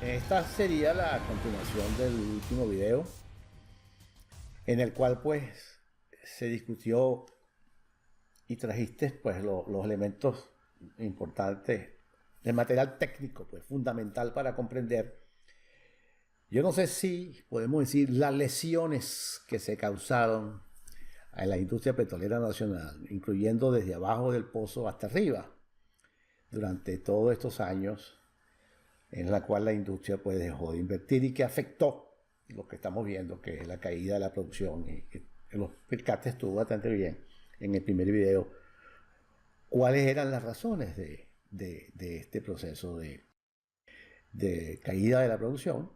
Esta sería la continuación del último video, en el cual pues se discutió y trajiste pues los elementos importantes del material técnico, pues fundamental para comprender. Yo no sé si podemos decir las lesiones que se causaron en la industria petrolera nacional, incluyendo desde abajo del pozo hasta arriba, durante todos estos años en la cual la industria pues dejó de invertir y que afectó lo que estamos viendo, que es la caída de la producción. Y los explicaste estuvo bastante bien en el primer video. ¿Cuáles eran las razones de este proceso de caída de la producción?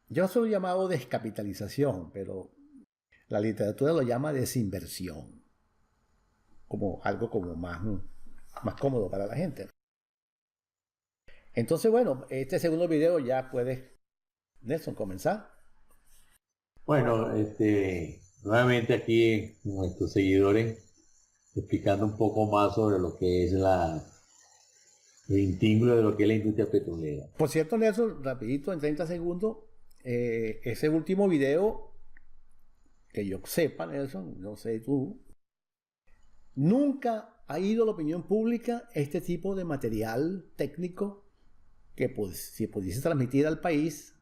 Yo soy llamado descapitalización, pero la literatura lo llama desinversión, como algo como más cómodo para la gente. Entonces, bueno, este segundo video ya puedes, Nelson, comenzar. Bueno, nuevamente aquí nuestros seguidores explicando un poco más sobre lo que es el vínculo de lo que es la industria petrolera. Por cierto, Nelson, rapidito, en 30 segundos, ese último video, que yo sepa, Nelson, no sé tú, nunca ha ido a la opinión pública este tipo de material técnico que pues, si pudiese transmitir al país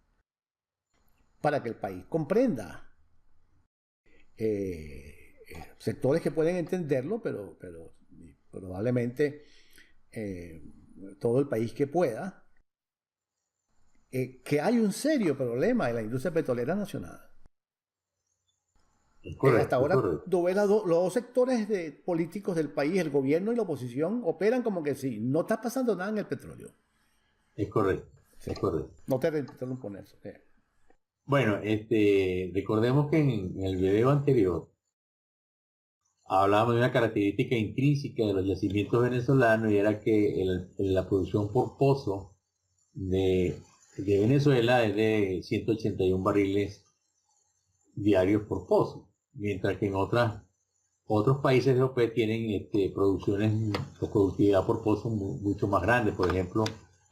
para que el país comprenda sectores que pueden entenderlo, pero probablemente todo el país que pueda, que hay un serio problema en la industria petrolera nacional. Es Hasta correcto, es ahora, correcto. tú ves los dos sectores políticos del país, el gobierno y la oposición, operan como que sí, no está pasando nada en el petróleo. Es correcto, Sí. es correcto. No te interrumpo en eso. Bueno, recordemos que en el video anterior hablábamos de una característica intrínseca de los yacimientos venezolanos y era que la producción por pozo de Venezuela es de 181 barriles diarios por pozo, mientras que en otros países europeos tienen producciones o productividad por pozo mucho más grande. Por ejemplo,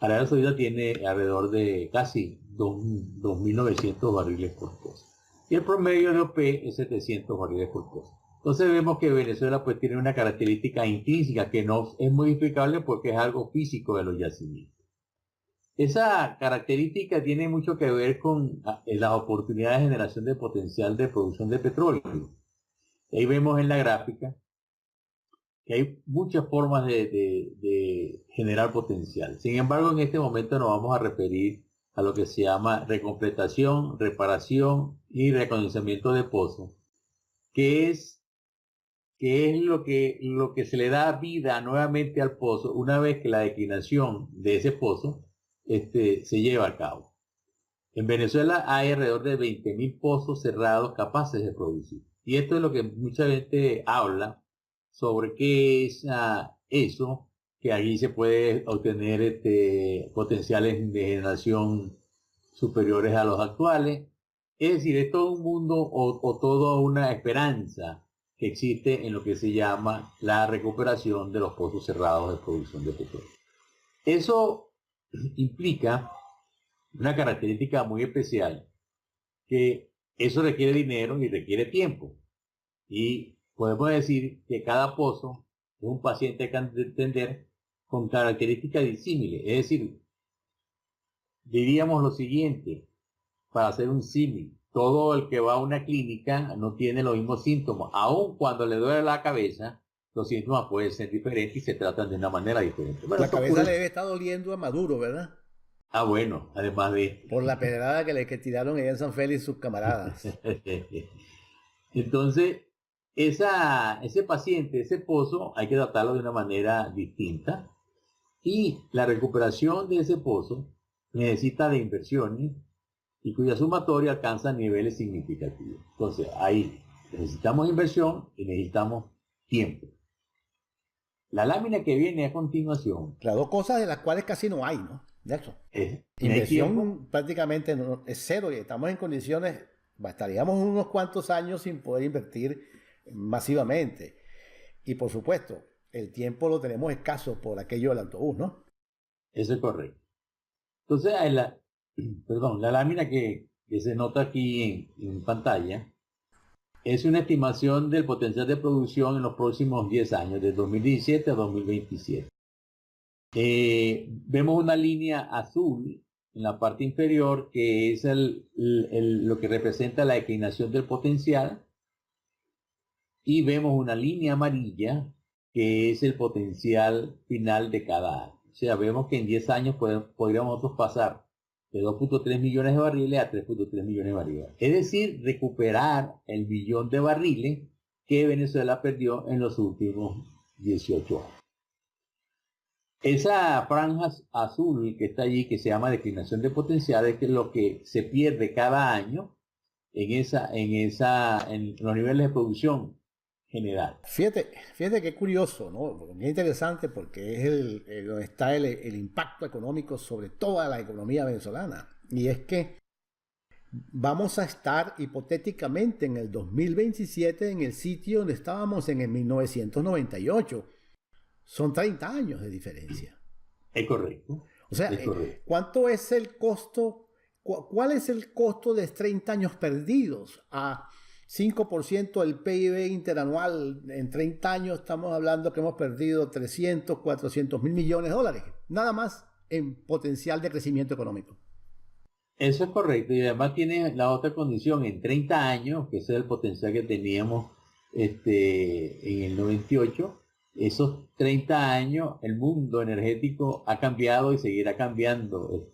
Arabia Saudita tiene alrededor de casi 2.900 barriles por pozo. Y el promedio de OPE es 700 barriles por pozo. Entonces vemos que Venezuela pues tiene una característica intrínseca que no es modificable porque es algo físico de los yacimientos. Esa característica tiene mucho que ver con las oportunidades de generación de potencial de producción de petróleo. Ahí vemos en la gráfica que hay muchas formas de generar potencial. Sin embargo, en este momento nos vamos a referir a lo que se llama recompletación, reparación y reconocimiento de pozos, que es lo que se le da vida nuevamente al pozo una vez que la declinación de ese pozo se lleva a cabo. En Venezuela hay alrededor de 20.000 pozos cerrados capaces de producir. Y esto es lo que mucha gente habla sobre qué es eso, que allí se puede obtener potenciales de generación superiores a los actuales. Es decir, es todo un mundo o toda una esperanza que existe en lo que se llama la recuperación de los pozos cerrados de producción de petróleo. Eso implica una característica muy especial, que eso requiere dinero y requiere tiempo. Y podemos decir que cada pozo es un paciente que hay que entender con características disímiles. Es decir, diríamos lo siguiente, para hacer un símil, todo el que va a una clínica no tiene los mismos síntomas. Aun cuando le duele la cabeza, los síntomas pueden ser diferentes y se tratan de una manera diferente. Bueno, La eso cabeza ocurre. le debe estar doliendo a Maduro, ¿verdad? Bueno, además de... Por la pedrada que tiraron allá en San Félix sus camaradas. Entonces, ese paciente, ese pozo, hay que tratarlo de una manera distinta. Y la recuperación de ese pozo necesita de inversiones y cuya sumatoria alcanza niveles significativos. Entonces, ahí necesitamos inversión y necesitamos tiempo. La lámina que viene a continuación Las dos cosas de las cuales casi no hay, ¿no? Nelson. no hay tiempo. Inversión prácticamente es cero y estamos en condiciones, estaríamos unos cuantos años sin poder invertir masivamente. Y por supuesto, el tiempo lo tenemos escaso por aquello del autobús, ¿no? Eso es correcto. Entonces, perdón, la lámina que se nota aquí en pantalla es una estimación del potencial de producción en los próximos 10 años, de 2017 a 2027. Vemos una línea azul en la parte inferior que es lo que representa la declinación del potencial, y vemos una línea amarilla que es el potencial final de cada año. O sea, vemos que en 10 años podríamos nosotros pasar de 2.3 millones de barriles a 3.3 millones de barriles. Es decir, recuperar el billón de barriles que Venezuela perdió en los últimos 18 años. Esa franja azul que está allí, que se llama declinación de potencial, es lo que se pierde cada año en los niveles de producción general. Fíjate qué curioso, ¿no? Qué interesante, porque es donde está el impacto económico sobre toda la economía venezolana. Y es que vamos a estar hipotéticamente en el 2027 en el sitio donde estábamos en el 1998. Son 30 años de diferencia. Es correcto. O sea, ¿cuánto es el costo? ¿Cuál es el costo de 30 años perdidos? A 5% del PIB interanual en 30 años estamos hablando que hemos perdido 300, 400 mil millones de dólares. Nada más en potencial de crecimiento económico. Eso es correcto. Y además tiene la otra condición. En 30 años, que ese es el potencial que teníamos en el 98, esos 30 años el mundo energético ha cambiado y seguirá cambiando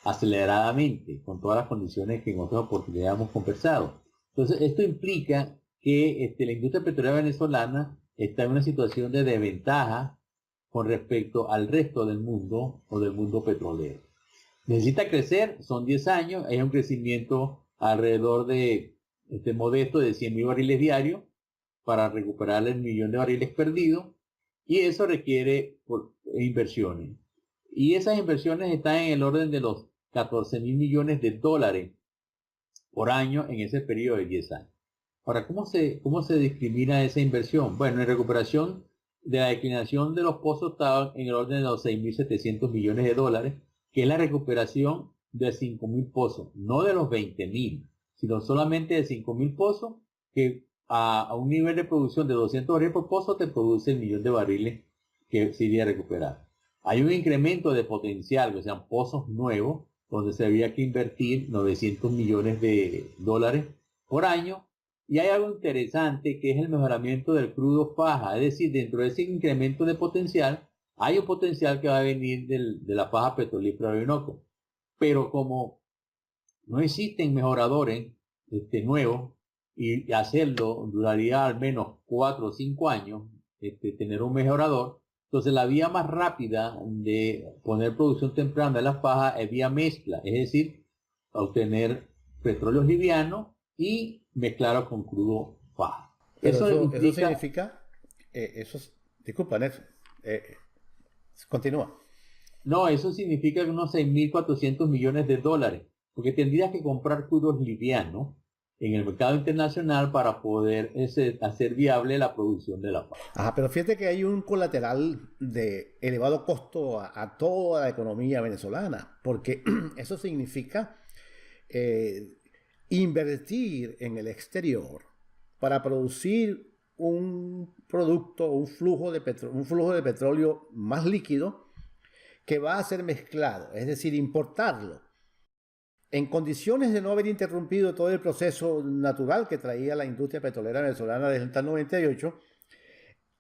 aceleradamente, con todas las condiciones que en otras oportunidades hemos conversado. Entonces, esto implica que la industria petrolera venezolana está en una situación de desventaja con respecto al resto del mundo o del mundo petrolero. Necesita crecer, son 10 años, hay un crecimiento alrededor de modesto de 100.000 barriles diarios para recuperar el millón de barriles perdidos, y eso requiere inversiones. Y esas inversiones están en el orden de los 14.000 millones de dólares por año en ese periodo de 10 años. Ahora, ¿cómo se discrimina esa inversión? Bueno, en recuperación de la declinación de los pozos estaba en el orden de los 6.700 millones de dólares, que es la recuperación de 5.000 pozos, no de los 20.000, sino solamente de 5.000 pozos, que a un nivel de producción de 200 barriles por pozo te produce el millón de barriles que se iría a recuperar. Hay un incremento de potencial, que sean pozos nuevos, donde se había que invertir 900 millones de dólares por año. Y hay algo interesante, que es el mejoramiento del crudo faja. Es decir, dentro de ese incremento de potencial, hay un potencial que va a venir de la faja petrolífera de Orinoco. Pero como no existen mejoradores nuevos, y hacerlo duraría al menos 4 o 5 años, tener un mejorador. Entonces la vía más rápida de poner producción temprana de la faja es vía mezcla, es decir, obtener petróleo liviano y mezclarlo con crudo faja. Pero eso significa, disculpa, Nelson, continúa. No, eso significa unos 6.400 millones de dólares, porque tendrías que comprar crudos livianos en el mercado internacional para poder hacer viable la producción de la faja. Ajá, pero fíjate que hay un colateral de elevado costo a toda la economía venezolana, porque eso significa invertir en el exterior para producir un producto, un flujo de petróleo más líquido que va a ser mezclado, es decir, importarlo. En condiciones de no haber interrumpido todo el proceso natural que traía la industria petrolera venezolana desde el 98,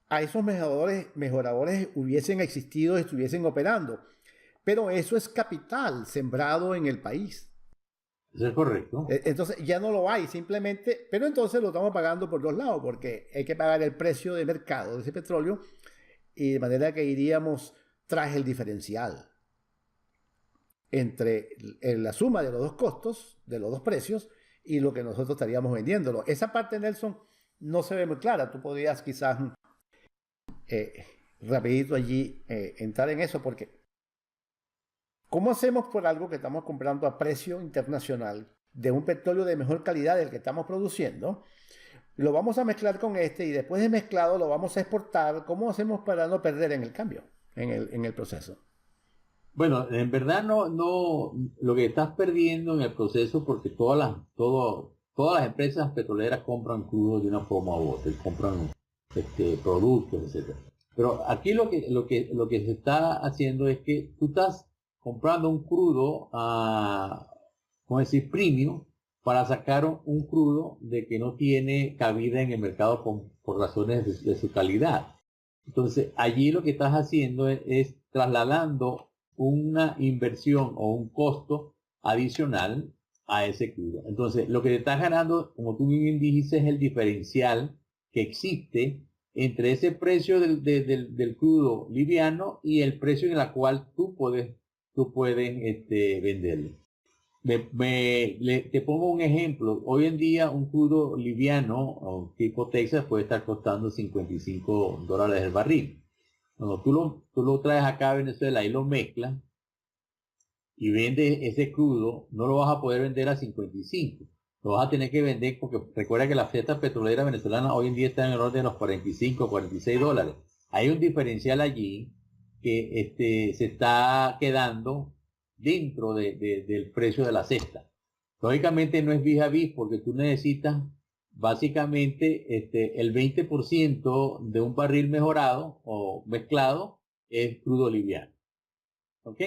a esos mejoradores hubiesen existido y estuviesen operando. Pero eso es capital sembrado en el país. Eso es correcto. Entonces ya no lo hay, simplemente, pero entonces lo estamos pagando por dos lados, porque hay que pagar el precio de mercado de ese petróleo, y de manera que iríamos tras el diferencial entre la suma de los dos costos, de los dos precios, y lo que nosotros estaríamos vendiéndolo. Esa parte, Nelson, no se ve muy clara. Tú podrías quizás rapidito allí entrar en eso, porque ¿cómo hacemos por algo que estamos comprando a precio internacional de un petróleo de mejor calidad del que estamos produciendo? Lo vamos a mezclar con y después de mezclado lo vamos a exportar. ¿Cómo hacemos para no perder en el cambio, en el proceso? Bueno, en verdad no, lo que estás perdiendo en el proceso, porque todas las empresas petroleras compran crudo de una forma u otra, y compran productos, etcétera. Pero aquí lo que se está haciendo es que tú estás comprando un crudo ¿cómo decir? Premium, para sacar un crudo de que no tiene cabida en el mercado por razones de su calidad. Entonces, allí lo que estás haciendo es trasladando una inversión o un costo adicional a ese crudo. Entonces, lo que te estás ganando, como tú bien dijiste, es el diferencial que existe entre ese precio del crudo liviano y el precio en el cual tú puedes venderlo. Te pongo un ejemplo. Hoy en día un crudo liviano tipo Texas puede estar costando $55 el barril. Cuando tú lo traes acá a Venezuela y lo mezclas y vendes ese crudo, no lo vas a poder vender a 55. Lo vas a tener que vender porque recuerda que la fiesta petrolera venezolana hoy en día está en el orden de los 45, $46. Hay un diferencial allí que se está quedando dentro del precio de la cesta. Lógicamente no es vis a vis porque tú necesitas básicamente el 20% de un barril mejorado o mezclado es crudo liviano. ¿Ok?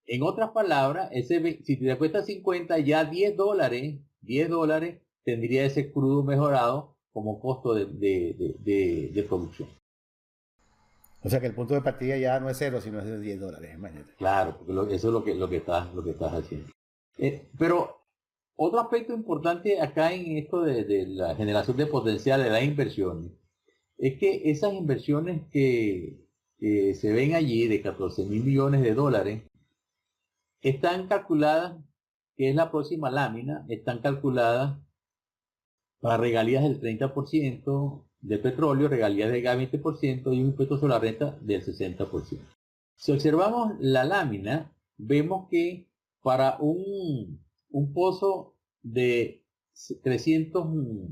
En otras palabras, si te cuesta 50, ya $10 tendría ese crudo mejorado como costo de producción. O sea que el punto de partida ya no es cero, sino es de $10, imagínate. Claro, porque eso es lo que estás haciendo. Pero otro aspecto importante acá en esto de la generación de potencial de las inversiones es que esas inversiones que se ven allí de 14.000 millones de dólares están calculadas, que es la próxima lámina, están calculadas para regalías del 30% de petróleo, regalías del gas 20% y un impuesto sobre la renta del 60%. Si observamos la lámina, vemos que para un pozo de 300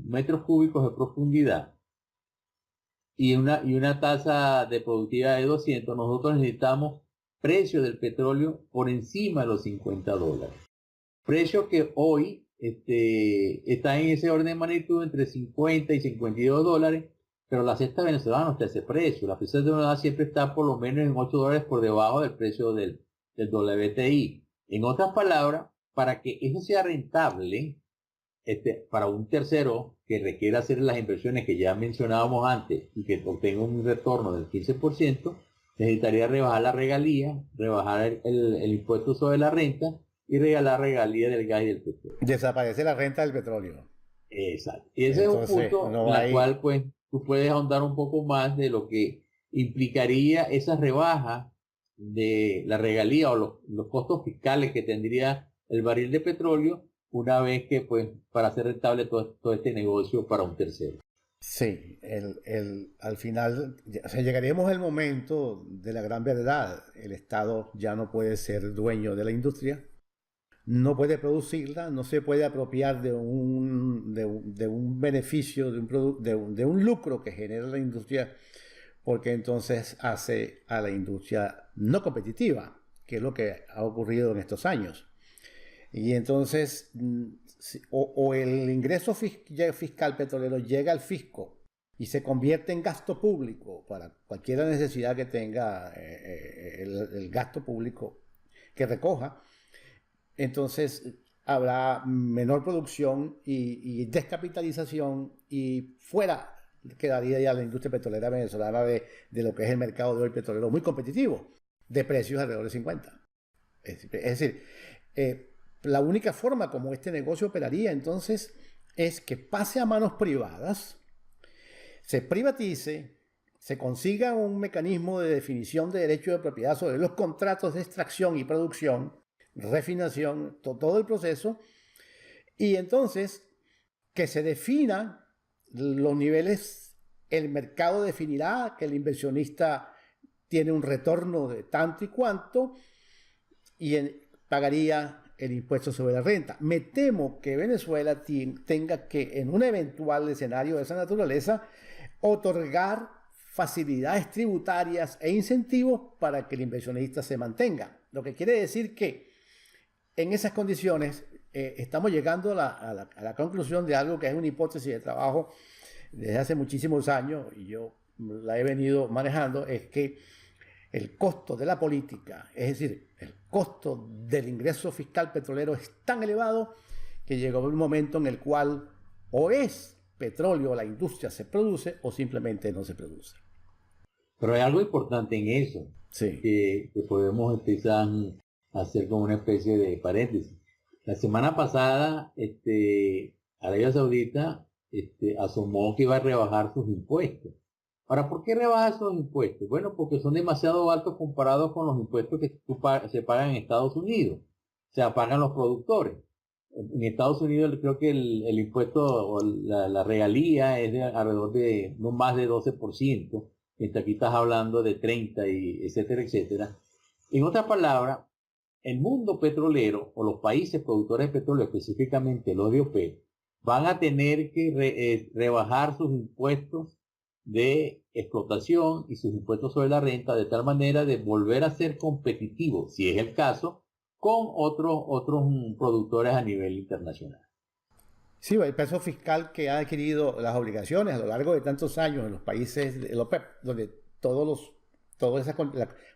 metros cúbicos de profundidad y una tasa de productividad de 200, nosotros necesitamos precio del petróleo por encima de los $50. Precio que hoy está en ese orden de magnitud entre 50 y $52, pero la cesta venezolana no está a ese precio. La cesta venezolana siempre está por lo menos en $8 por debajo del precio del WTI. En otras palabras, para que eso sea rentable, para un tercero que requiera hacer las inversiones que ya mencionábamos antes y que obtenga un retorno del 15%, necesitaría rebajar la regalía, rebajar el impuesto sobre la renta y regalar regalía del gas y del petróleo. Desaparece la renta del petróleo. Exacto. Y ese Entonces, es un punto no en el hay... cual pues tú puedes ahondar un poco más de lo que implicaría esa rebaja de la regalía o los costos fiscales que tendría el barril de petróleo una vez que pues para hacer rentable todo este negocio para un tercero. Sí, al final, o sea, llegaríamos al momento de la gran verdad. El Estado ya no puede ser dueño de la industria, no puede producirla, no se puede apropiar de un beneficio, de un lucro que genera la industria, porque entonces hace a la industria no competitiva, que es lo que ha ocurrido en estos años. Y entonces, o el ingreso fiscal petrolero llega al fisco y se convierte en gasto público para cualquier necesidad que tenga el gasto público que recoja, entonces habrá menor producción y descapitalización y fuera quedaría ya la industria petrolera venezolana de lo que es el mercado de hoy petrolero muy competitivo, de precios alrededor de 50. Es decir, la única forma como este negocio operaría entonces es que pase a manos privadas, se privatice, se consiga un mecanismo de definición de derecho de propiedad sobre los contratos de extracción y producción, refinación, todo el proceso, y entonces que se defina los niveles, el mercado definirá que el inversionista tiene un retorno de tanto y cuanto y pagaría el impuesto sobre la renta. Me temo que Venezuela tenga que, en un eventual escenario de esa naturaleza, otorgar facilidades tributarias e incentivos para que el inversionista se mantenga. Lo que quiere decir que en esas condiciones estamos llegando a la conclusión de algo que es una hipótesis de trabajo desde hace muchísimos años, y yo la he venido manejando, es que el costo de la política, es decir, el costo del ingreso fiscal petrolero es tan elevado que llegó un momento en el cual o es petróleo, la industria se produce, o simplemente no se produce. Pero hay algo importante en eso, Sí. que podemos empezar a hacer como una especie de paréntesis. La semana pasada, Arabia Saudita asomó que iba a rebajar sus impuestos. Ahora, ¿por qué rebaja sus impuestos? Bueno, porque son demasiado altos comparados con los impuestos que se pagan en Estados Unidos. O sea, pagan los productores. En Estados Unidos creo que el impuesto o la regalía es de alrededor de no más de 12%. Aquí estás hablando de 30 y etcétera, etcétera. En otras palabras, el mundo petrolero o los países productores de petróleo, específicamente los de OPEP, van a tener que rebajar sus impuestos de explotación y sus impuestos sobre la renta de tal manera de volver a ser competitivos, si es el caso, con otros productores a nivel internacional. Sí, el peso fiscal que ha adquirido las obligaciones a lo largo de tantos años en los países de la OPEP, donde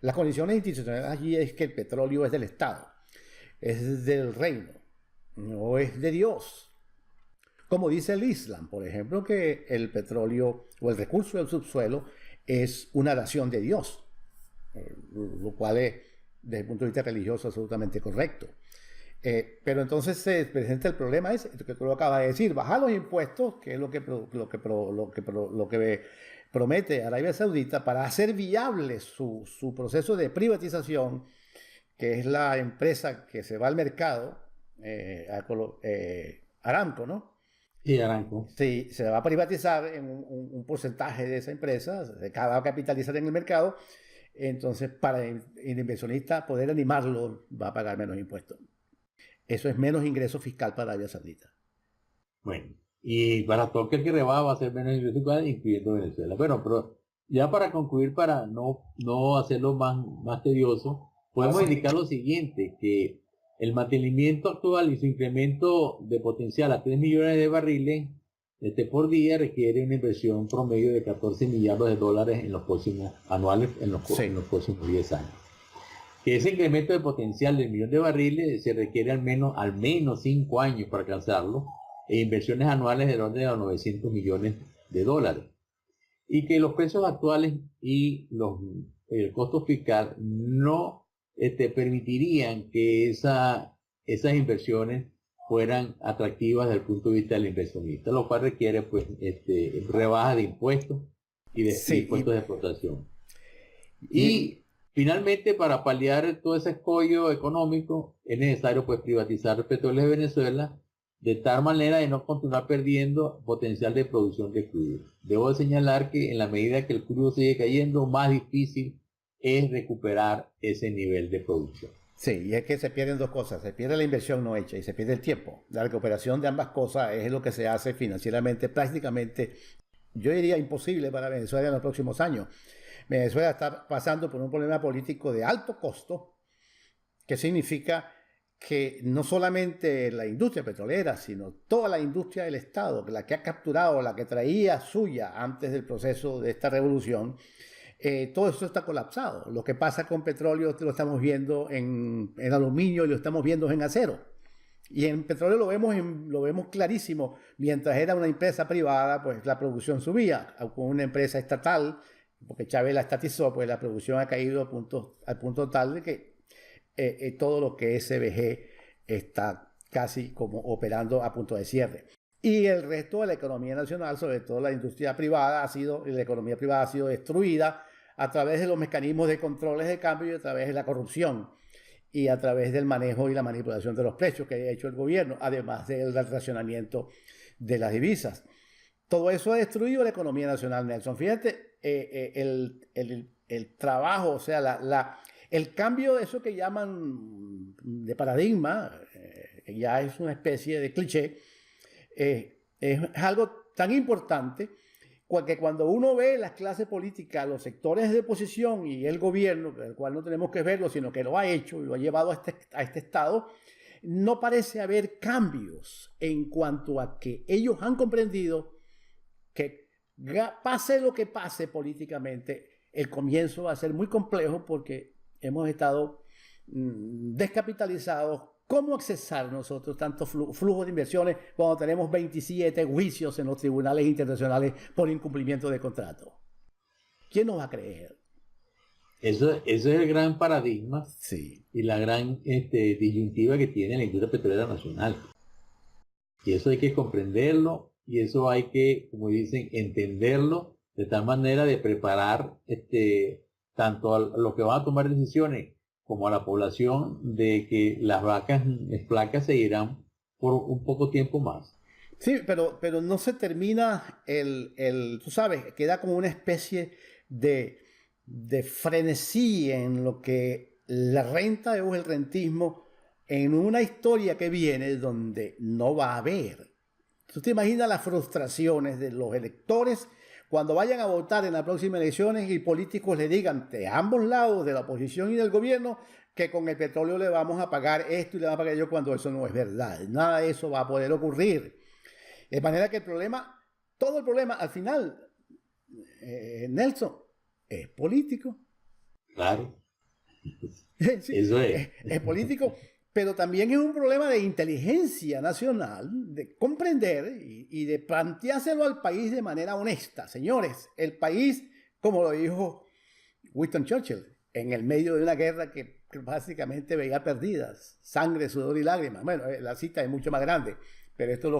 las condiciones institucionales allí es que el petróleo es del Estado, es del reino, no es de Dios. Como dice el Islam, por ejemplo, que el petróleo o el recurso del subsuelo es una dación de Dios, lo cual es, desde el punto de vista religioso, absolutamente correcto. Pero entonces se presenta el problema ese que tú lo acabas de decir, bajar los impuestos, que es lo que promete Arabia Saudita para hacer viable su proceso de privatización, que es la empresa que se va al mercado, Aramco, ¿no? Sí, Aranco. Sí, se va a privatizar en un porcentaje de esa empresa, se va a capitalizar en el mercado, entonces para el inversionista poder animarlo va a pagar menos impuestos. Eso es menos ingreso fiscal para Arabia Saudita. Bueno, y para todo aquel que rebaja va a ser menos ingreso fiscal, incluyendo Venezuela. Bueno, pero ya para concluir, para no hacerlo más tedioso, podemos indicar lo siguiente, que el mantenimiento actual y su incremento de potencial a 3 millones de barriles por día requiere una inversión promedio de 14 millardos de dólares en los próximos anuales, en los próximos 10 años. Que ese incremento de potencial del millón de barriles se requiere al menos 5 años para alcanzarlo, e inversiones anuales del orden de los 900 millones de dólares. Y que los precios actuales y el costo fiscal no permitirían que esas inversiones fueran atractivas desde el punto de vista del inversionista, lo cual requiere pues rebaja de impuestos y de impuestos de explotación. Y finalmente, para paliar todo ese escollo económico, es necesario pues privatizar el petróleo de Venezuela de tal manera de no continuar perdiendo potencial de producción de crudo. Debo señalar que en la medida que el crudo sigue cayendo, más difícil es recuperar ese nivel de producción. Sí, y es que se pierden dos cosas, se pierde la inversión no hecha y se pierde el tiempo. La recuperación de ambas cosas es lo que se hace financieramente prácticamente, yo diría, imposible para Venezuela en los próximos años. Venezuela está pasando por un problema político de alto costo, que significa que no solamente la industria petrolera, sino toda la industria del Estado, la que ha capturado, la que traía suya antes del proceso de esta revolución, todo eso está colapsado. Lo que pasa con petróleo lo estamos viendo en aluminio y lo estamos viendo en acero. Y en petróleo lo vemos clarísimo. Mientras era una empresa privada, pues la producción subía. Con una empresa estatal, porque Chávez la estatizó, pues la producción ha caído al punto tal de que todo lo que es CBG está casi como operando a punto de cierre. Y el resto de la economía nacional, sobre todo la industria privada, la economía privada ha sido destruida a través de los mecanismos de controles de cambio y a través de la corrupción y a través del manejo y la manipulación de los precios que ha hecho el gobierno, además del racionamiento de las divisas. Todo eso ha destruido la economía nacional, Nelson. Fíjate, el trabajo, o sea, el cambio de eso que llaman de paradigma, ya es una especie de cliché, es algo tan importante que cuando uno ve las clases políticas, los sectores de oposición y el gobierno, del cual no tenemos que verlo, sino que lo ha hecho y lo ha llevado a este estado, no parece haber cambios en cuanto a que ellos han comprendido que pase lo que pase políticamente, el comienzo va a ser muy complejo porque hemos estado descapitalizados. ¿Cómo accesar nosotros tanto flujo de inversiones cuando tenemos 27 juicios en los tribunales internacionales por incumplimiento de contrato? ¿Quién nos va a creer? Eso es el gran paradigma, sí, y la gran disyuntiva que tiene la industria petrolera nacional. Y eso hay que comprenderlo, y eso hay que, como dicen, entenderlo de tal manera de preparar tanto a los que van a tomar decisiones como a la población, de que las vacas flacas seguirán por un poco tiempo más. Sí, pero no se termina tú sabes, queda como una especie de frenesí en lo que la renta o el rentismo, en una historia que viene donde no va a haber. ¿Tú te imaginas las frustraciones de los electores cuando vayan a votar en las próximas elecciones y políticos le digan de ambos lados, de la oposición y del gobierno, que con el petróleo le vamos a pagar esto y le vamos a pagar ello, cuando eso no es verdad? Nada de eso va a poder ocurrir. De manera que todo el problema al final, Nelson, es político. Claro. Sí, eso es político, pero también es un problema de inteligencia nacional, de comprender y de planteárselo al país de manera honesta. Señores, el país, como lo dijo Winston Churchill, en el medio de una guerra que básicamente veía perdidas, sangre, sudor y lágrimas. Bueno, la cita es mucho más grande, pero esto es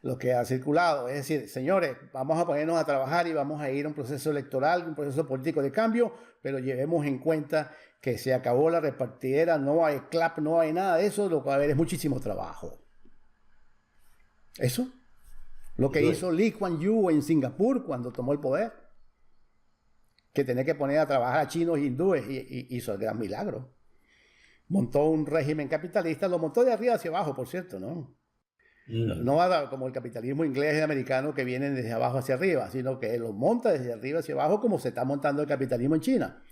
lo que ha circulado. Es decir, señores, vamos a ponernos a trabajar y vamos a ir a un proceso electoral, un proceso político de cambio, pero llevemos en cuenta que se acabó la repartidera, no hay clap, no hay nada de eso, lo que va a haber es muchísimo trabajo. Eso, lo que hizo Lee Kuan Yew en Singapur cuando tomó el poder, que tenía que poner a trabajar a chinos e hindúes, y hizo el gran milagro. Montó un régimen capitalista, lo montó de arriba hacia abajo, por cierto, ¿no? No como el capitalismo inglés y americano, que vienen desde abajo hacia arriba, sino que lo monta desde arriba hacia abajo, como se está montando el capitalismo en China.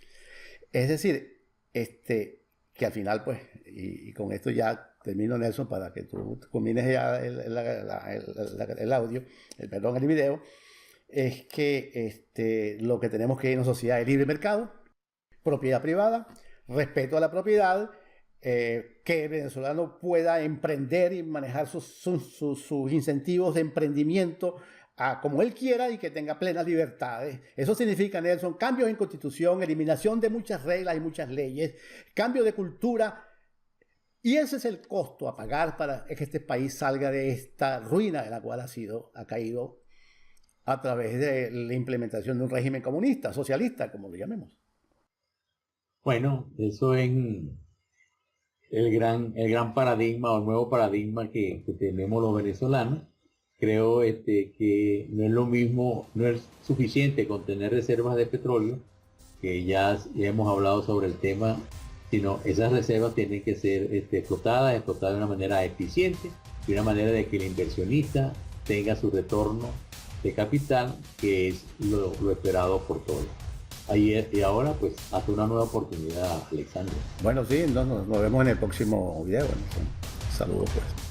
Es decir, que al final, pues, y con esto ya termino, Nelson, para que tú combines ya el audio, el video, es que lo que tenemos que ir en una sociedad de libre mercado, propiedad privada, respeto a la propiedad, que el venezolano pueda emprender y manejar sus incentivos de emprendimiento como él quiera y que tenga plenas libertades. Eso significa, Nelson, cambios en constitución, eliminación de muchas reglas y muchas leyes, cambio de cultura, y ese es el costo a pagar para que este país salga de esta ruina de la cual ha caído a través de la implementación de un régimen comunista, socialista, como lo llamemos. Bueno, eso es el gran paradigma o el nuevo paradigma que tenemos los venezolanos. Creo que no es lo mismo, no es suficiente con tener reservas de petróleo, que ya hemos hablado sobre el tema, sino esas reservas tienen que ser explotadas de una manera eficiente, de una manera de que el inversionista tenga su retorno de capital, que es lo esperado por todos. Y ahora, pues, hasta una nueva oportunidad, Alexander. Bueno, sí, nos vemos en el próximo video. Saludos, pues.